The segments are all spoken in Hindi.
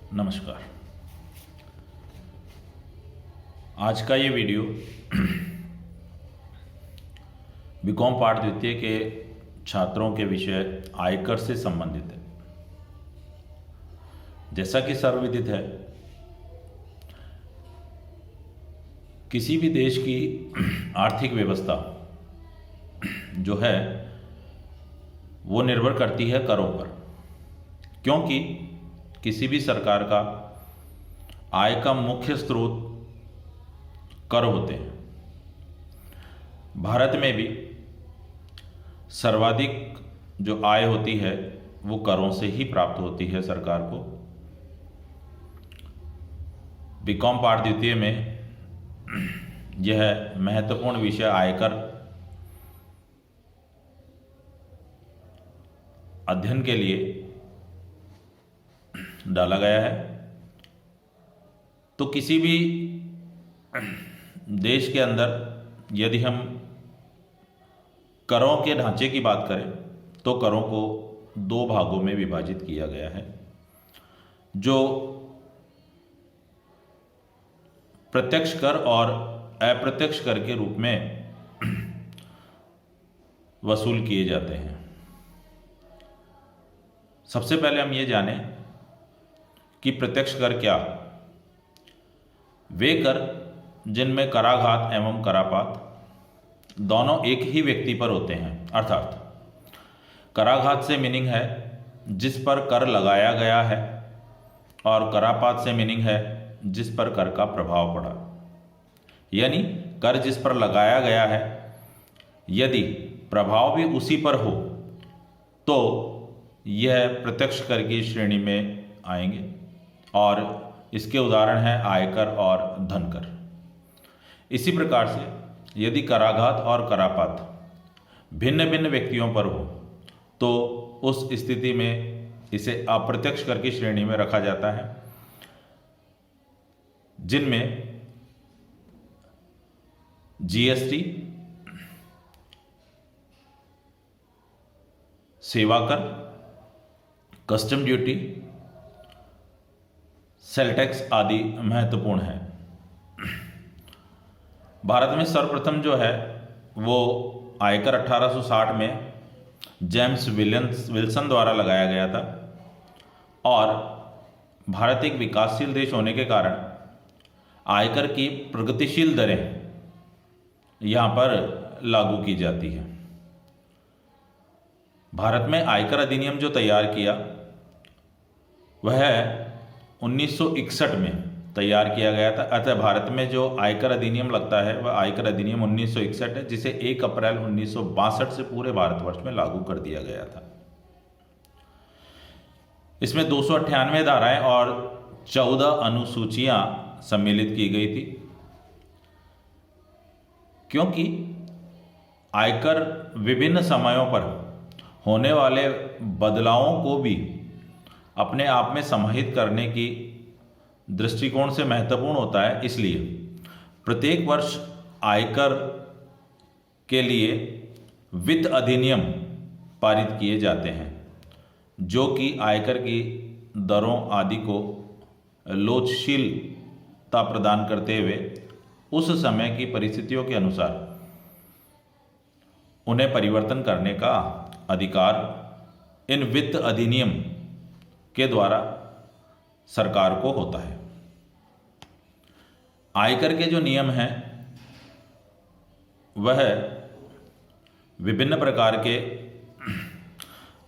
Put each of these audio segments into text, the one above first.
नमस्कार। आज का ये वीडियो बीकॉम पाठ द्वितीय के छात्रों के विषय आयकर से संबंधित है। जैसा कि सर्वविदित है, किसी भी देश की आर्थिक व्यवस्था जो है वो निर्भर करती है करों पर, क्योंकि किसी भी सरकार का आय का मुख्य स्रोत कर होते हैं। भारत में भी सर्वाधिक जो आय होती है वो करों से ही प्राप्त होती है सरकार को। बीकॉम पाठ द्वितीय में यह महत्वपूर्ण विषय आयकर अध्ययन के लिए डाला गया है। तो किसी भी देश के अंदर यदि हम करों के ढांचे की बात करें तो करों को दो भागों में विभाजित किया गया है, जो प्रत्यक्ष कर और अप्रत्यक्ष कर के रूप में वसूल किए जाते हैं। सबसे पहले हम ये जानें कि प्रत्यक्ष कर क्या। वे कर जिनमें कराघात एवं करापात दोनों एक ही व्यक्ति पर होते हैं, अर्थात कराघात से मीनिंग है जिस पर कर लगाया गया है, और करापात से मीनिंग है जिस पर कर का प्रभाव पड़ा। यानी कर जिस पर लगाया गया है, यदि प्रभाव भी उसी पर हो तो यह प्रत्यक्ष कर की श्रेणी में आएंगे, और इसके उदाहरण हैं आयकर और धनकर। इसी प्रकार से यदि कराघात और करापात भिन्न भिन्न व्यक्तियों पर हो तो उस स्थिति में इसे अप्रत्यक्ष कर की श्रेणी में रखा जाता है, जिनमें जीएसटी, सेवा कर, कस्टम ड्यूटी, सेल टैक्स आदि महत्वपूर्ण है। भारत में सर्वप्रथम जो है वो आयकर 1860 में जेम्स विल्सन द्वारा लगाया गया था, और भारत एक विकासशील देश होने के कारण आयकर की प्रगतिशील दरें यहाँ पर लागू की जाती है। भारत में आयकर अधिनियम जो तैयार किया वह 1961 में तैयार किया गया था। अतः भारत में जो आयकर अधिनियम लगता है वह आयकर अधिनियम 1961 है, जिसे 1 अप्रैल 1962 से पूरे भारतवर्ष में लागू कर दिया गया था। इसमें 298 धाराएं और 14 अनुसूचियां सम्मिलित की गई थी, क्योंकि आयकर विभिन्न समयों पर होने वाले बदलावों को भी अपने आप में समाहित करने की दृष्टिकोण से महत्वपूर्ण होता है। इसलिए प्रत्येक वर्ष आयकर के लिए वित्त अधिनियम पारित किए जाते हैं, जो कि आयकर की दरों आदि को लोचशीलता प्रदान करते हुए उस समय की परिस्थितियों के अनुसार उन्हें परिवर्तन करने का अधिकार इन वित्त अधिनियम के द्वारा सरकार को होता है। आयकर के जो नियम हैं वह विभिन्न प्रकार के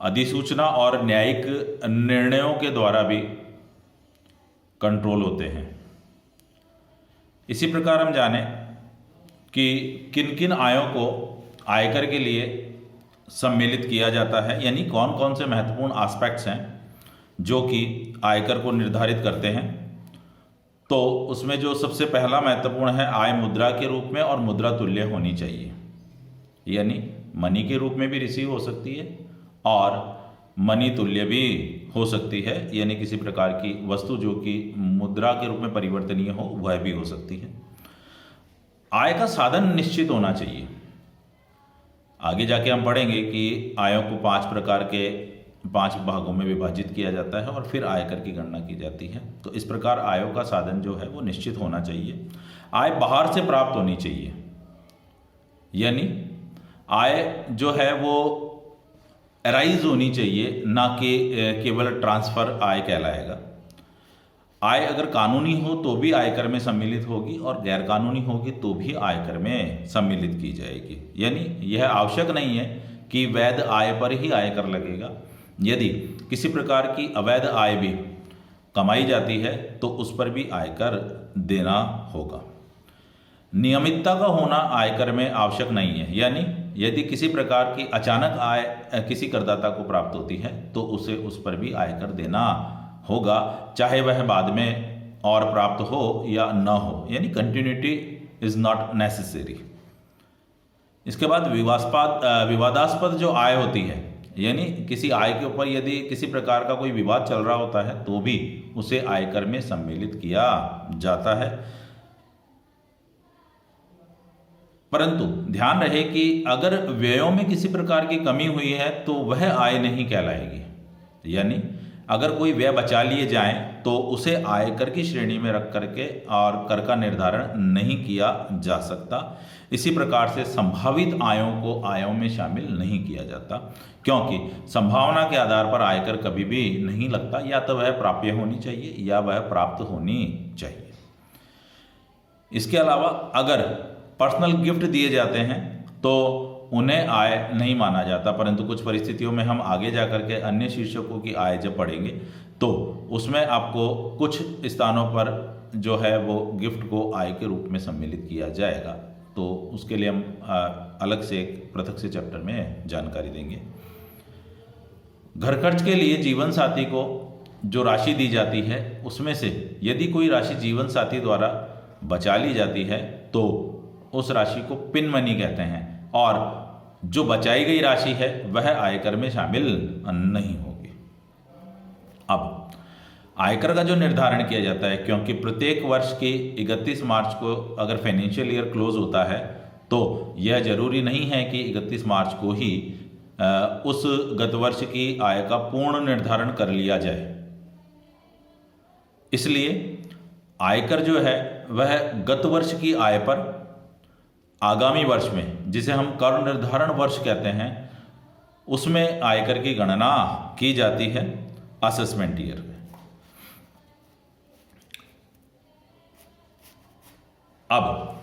अधिसूचना और न्यायिक निर्णयों के द्वारा भी कंट्रोल होते हैं। इसी प्रकार हम जानें कि किन किन आयों को आयकर के लिए सम्मिलित किया जाता है, यानी कौन कौन से महत्वपूर्ण एस्पेक्ट्स हैं जो कि आयकर को निर्धारित करते हैं। तो उसमें जो सबसे पहला महत्वपूर्ण है, आय मुद्रा के रूप में और मुद्रा तुल्य होनी चाहिए, यानी मनी के रूप में भी रिसीव हो सकती है और मनी तुल्य भी हो सकती है, यानी किसी प्रकार की वस्तु जो कि मुद्रा के रूप में परिवर्तनीय हो वह भी हो सकती है। आय का साधन निश्चित होना चाहिए। आगे जाके हम पढ़ेंगे कि आयों को 5 प्रकार के 5 भागों में विभाजित किया जाता है और फिर आयकर की गणना की जाती है। तो इस प्रकार आयों का साधन जो है वो निश्चित होना चाहिए। आय बाहर से प्राप्त होनी चाहिए, यानी आय जो है वो अराइज होनी चाहिए, ना कि केवल ट्रांसफर आय कहलाएगा। आय अगर कानूनी हो तो भी आयकर में सम्मिलित होगी और गैर कानूनी होगी तो भी आयकर में सम्मिलित की जाएगी। यानी यह आवश्यक नहीं है कि वैध आय पर ही आयकर लगेगा। यदि किसी प्रकार की अवैध आय भी कमाई जाती है तो उस पर भी आयकर देना होगा। नियमितता का होना आयकर में आवश्यक नहीं है, यानी यदि किसी प्रकार की अचानक आय किसी करदाता को प्राप्त होती है तो उसे उस पर भी आयकर देना होगा, चाहे वह बाद में और प्राप्त हो या न हो, यानी कंटिन्यूटी इज नॉट नेसेसरी। इसके बाद विवादास्पद जो आय होती है, यानी किसी आय के ऊपर यदि किसी प्रकार का कोई विवाद चल रहा होता है तो भी उसे आयकर में सम्मिलित किया जाता है। परंतु ध्यान रहे कि अगर व्ययों में किसी प्रकार की कमी हुई है तो वह आय नहीं कहलाएगी। यानी अगर कोई व्यय बचा लिए जाए तो उसे आयकर की श्रेणी में रख करके और कर का निर्धारण नहीं किया जा सकता। इसी प्रकार से संभावित आयों को आयों में शामिल नहीं किया जाता, क्योंकि संभावना के आधार पर आयकर कभी भी नहीं लगता। या तो वह प्राप्य होनी चाहिए या वह प्राप्त होनी चाहिए। इसके अलावा अगर पर्सनल गिफ्ट दिए जाते हैं तो उन्हें आय नहीं माना जाता, परंतु कुछ परिस्थितियों में हम आगे जाकर के अन्य शीर्षकों की आय जब पढ़ेंगे तो उसमें आपको कुछ स्थानों पर जो है वो गिफ्ट को आय के रूप में सम्मिलित किया जाएगा। तो उसके लिए हम अलग से एक पृथक से चैप्टर में जानकारी देंगे। घर खर्च के लिए जीवन साथी को जो राशि दी जाती है उसमें से यदि कोई राशि जीवन साथी द्वारा बचा ली जाती है तो उस राशि को पिन मनी कहते हैं, और जो बचाई गई राशि है वह आयकर में शामिल नहीं होगी। अब आयकर का जो निर्धारण किया जाता है, क्योंकि प्रत्येक वर्ष की 31 मार्च को अगर फाइनेंशियल ईयर क्लोज होता है तो यह जरूरी नहीं है कि 31 मार्च को ही उस गत वर्ष की आय का पूर्ण निर्धारण कर लिया जाए। इसलिए आयकर जो है वह गत वर्ष की आय पर आगामी वर्ष में, जिसे हम कर निर्धारण वर्ष कहते हैं, उसमें आयकर की गणना की जाती है असेसमेंट ईयर में। अब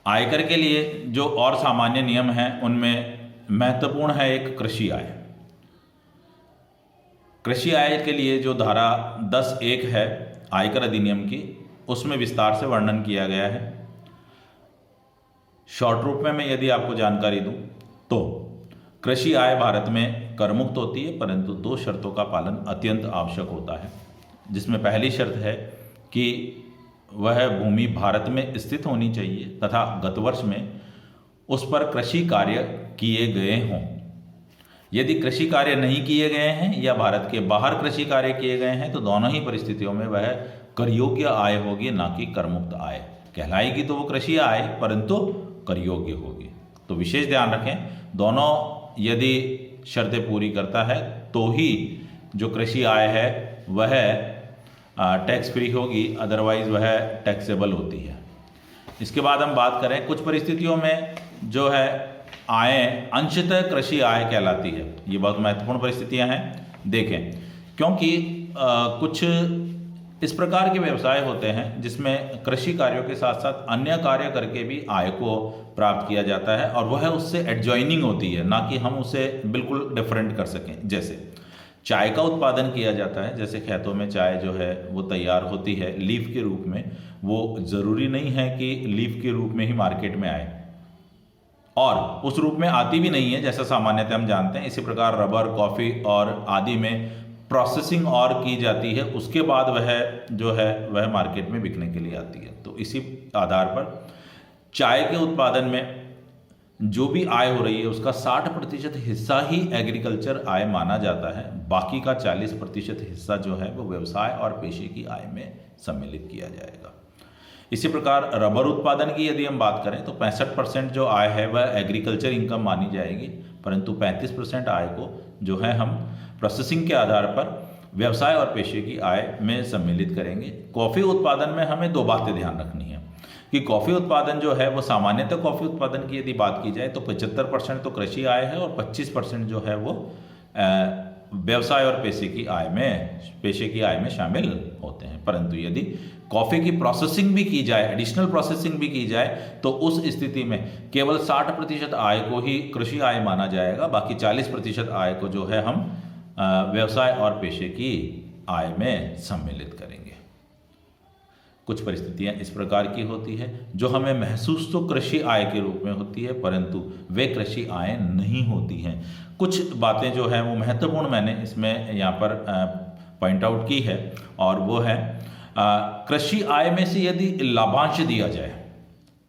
आयकर के लिए जो और सामान्य नियम हैं उनमें महत्वपूर्ण है एक कृषि आय। कृषि आय के लिए जो धारा 10(1) है आयकर अधिनियम की, उसमें विस्तार से वर्णन किया गया है। शॉर्ट रूप में मैं यदि आपको जानकारी दूं तो कृषि आय भारत में कर मुक्त होती है, परंतु 2 शर्तों का पालन अत्यंत आवश्यक होता है, जिसमें पहली शर्त है कि वह भूमि भारत में स्थित होनी चाहिए तथा गत वर्ष में उस पर कृषि कार्य किए गए हों। यदि कृषि कार्य नहीं किए गए हैं या भारत के बाहर कृषि कार्य किए गए हैं तो दोनों ही परिस्थितियों में वह कर योग्य आय होगी, ना कि कर मुक्त आय कहलाएगी। तो वो कृषि आय परंतु कर योग्य होगी। तो विशेष ध्यान रखें, दोनों यदि शर्तें पूरी करता है तो ही जो कृषि आय है वह टैक्स फ्री होगी, अदरवाइज वह टैक्सेबल होती है। इसके बाद हम बात करें, कुछ परिस्थितियों में जो है आय अंशतः कृषि आय कहलाती है। ये बहुत महत्वपूर्ण परिस्थितियां हैं। देखें, क्योंकि कुछ इस प्रकार के व्यवसाय होते हैं जिसमें कृषि कार्यों के साथ साथ अन्य कार्य करके भी आय को प्राप्त किया जाता है और वह उससे एडजॉइनिंग होती है, ना कि हम उसे बिल्कुल डिफरेंट कर सकें। जैसे चाय का उत्पादन किया जाता है, जैसे खेतों में चाय जो है वो तैयार होती है लीफ के रूप में, वो ज़रूरी नहीं है कि लीफ के रूप में ही मार्केट में आए, और उस रूप में आती भी नहीं है जैसा सामान्यतः हम जानते हैं। इसी प्रकार रबर, कॉफ़ी और आदि में प्रोसेसिंग और की जाती है, उसके बाद वह जो है वह मार्केट में बिकने के लिए आती है। तो इसी आधार पर चाय के उत्पादन में जो भी आय हो रही है उसका 60% हिस्सा ही एग्रीकल्चर आय माना जाता है, बाकी का 40% हिस्सा जो है वो व्यवसाय और पेशे की आय में सम्मिलित किया जाएगा। इसी प्रकार रबर उत्पादन की यदि हम बात करें तो 65% जो आय है वह एग्रीकल्चर इनकम मानी जाएगी, परंतु 35% आय को जो है हम प्रोसेसिंग के आधार पर व्यवसाय और पेशे की आय में सम्मिलित करेंगे। कॉफ़ी उत्पादन में हमें दो बातें ध्यान रखनी है कि कॉफ़ी उत्पादन जो है वो सामान्यतः कॉफ़ी उत्पादन की यदि बात की जाए तो 75% तो कृषि आय है और 25% जो है वो व्यवसाय और पेशे की आय में शामिल होते हैं। परंतु यदि कॉफ़ी की प्रोसेसिंग भी की जाए, एडिशनल प्रोसेसिंग भी की जाए, तो उस स्थिति में केवल 60% आय को ही कृषि आय माना जाएगा, बाकी 40% आय को जो है हम व्यवसाय और पेशे की आय में सम्मिलित करेंगे। कुछ परिस्थितियां इस प्रकार की होती है जो हमें महसूस तो कृषि आय के रूप में होती है, परंतु वे कृषि आय नहीं होती हैं। कुछ बातें जो है वो महत्वपूर्ण मैंने इसमें यहाँ पर पॉइंट आउट की है, और वो है कृषि आय में से यदि लाभांश दिया जाए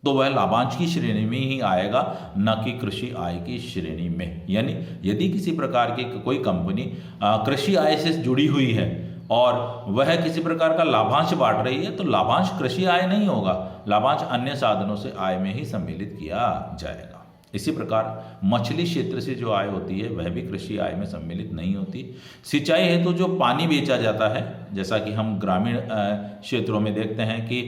तो वह लाभांश की श्रेणी में ही आएगा, न कि कृषि आय की श्रेणी में। यानी यदि किसी प्रकार की कोई कंपनी कृषि आय से जुड़ी हुई है और वह किसी प्रकार का लाभांश बांट रही है, तो लाभांश कृषि आय नहीं होगा, लाभांश अन्य साधनों से आय में ही सम्मिलित किया जाएगा। इसी प्रकार मछली क्षेत्र से जो आय होती है वह भी कृषि आय में सम्मिलित नहीं होती। सिंचाई हेतु जो पानी बेचा जाता है, जैसा कि हम ग्रामीण क्षेत्रों में देखते हैं कि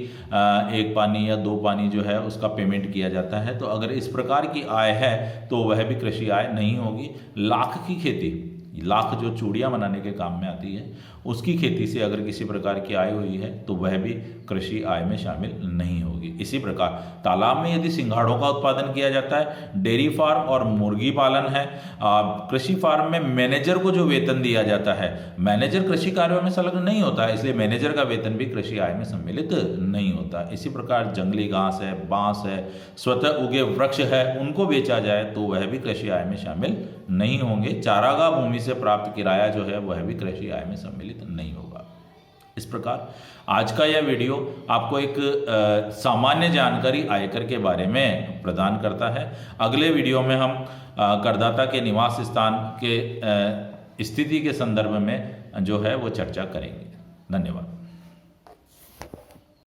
एक पानी या दो पानी जो है उसका पेमेंट किया जाता है, तो अगर इस प्रकार की आय है तो वह भी कृषि आय नहीं होगी। लाख की खेती, लाख जो चूड़ियाँ बनाने के काम में आती है, उसकी खेती से अगर किसी प्रकार की आय हुई है तो वह भी कृषि आय में शामिल नहीं होगी। इसी प्रकार तालाब में यदि सिंघाड़ों का उत्पादन किया जाता है, डेयरी फार्म और मुर्गी पालन है, कृषि फार्म में मैनेजर को जो वेतन दिया जाता है, मैनेजर कृषि कार्यों में संलग्न नहीं होता है, इसलिए मैनेजर का वेतन भी कृषि आय में सम्मिलित नहीं होता। इसी प्रकार जंगली घास है, बांस है, स्वतः उगे वृक्ष है, उनको बेचा जाए तो वह भी कृषि आय में शामिल नहीं होंगे। चारागाह भूमि से प्राप्त किराया जो है वह भी कृषि आय में सम्मिलित नहीं होगा। इस प्रकार आज का यह वीडियो आपको एक सामान्य जानकारी आयकर के बारे में प्रदान करता है। अगले वीडियो में हम करदाता के निवास स्थान के स्थिति के संदर्भ में जो है वो चर्चा करेंगे। धन्यवाद।